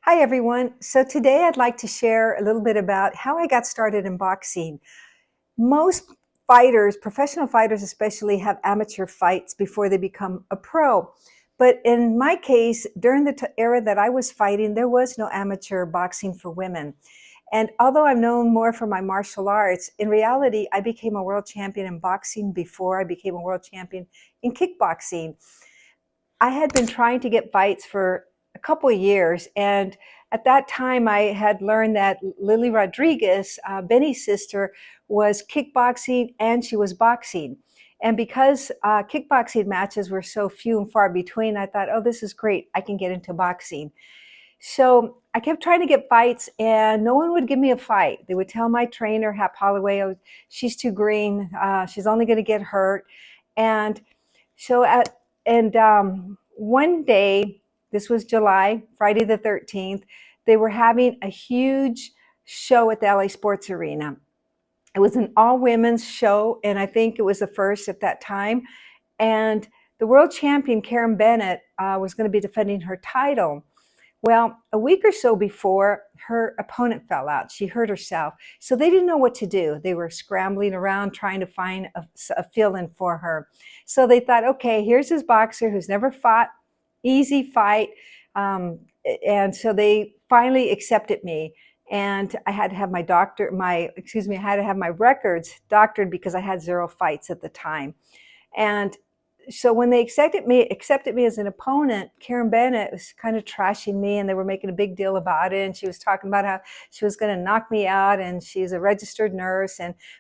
Hi, everyone. So today I'd like to share a little bit about how I got started in boxing. Most fighters, professional fighters especially, have amateur fights before they become a pro. But in my case, during the era that I was fighting, there was no amateur boxing for women. And although I'm known more for my martial arts, in reality, I became a world champion in boxing before I became a world champion in kickboxing. I had been trying to get fights for a couple of years, and at that time I had learned that Lily Rodriguez, Benny's sister, was kickboxing and she was boxing. And because kickboxing matches were so few and far between, I thought, oh, this is great. I can get into boxing. So I kept trying to get fights, and no one would give me a fight. They would tell my trainer, Hap Holloway, oh, she's too green. She's only going to get hurt. And so one day, this was July, Friday the 13th, they were having a huge show at the LA Sports Arena. It was an all women's show, and I think it was the first at that time. And the world champion, Karen Bennett, was going to be defending her title. Well, a week or so before, her opponent fell out. She hurt herself. So they didn't know what to do. They were scrambling around trying to find a fill-in for her. So they thought, okay, here's this boxer who's never fought, easy fight. And so they finally accepted me. And I had to have I had to have my records doctored because I had 0 fights at the time. And so when they accepted me as an opponent, Karen Bennett was kind of trashing me, and they were making a big deal about it. And she was talking about how she was going to knock me out, and she's a registered nurse,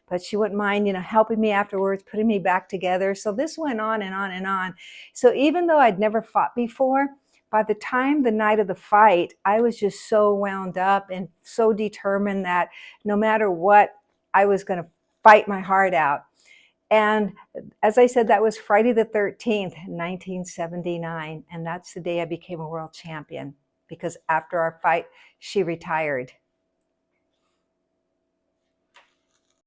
but she wouldn't mind, helping me afterwards, putting me back together. So this went on and on and on. So even though I'd never fought before, by the time the night of the fight, I was just so wound up and so determined that no matter what, I was going to fight my heart out. And as I said, that was Friday the 13th, 1979. And that's the day I became a world champion, because after our fight, she retired.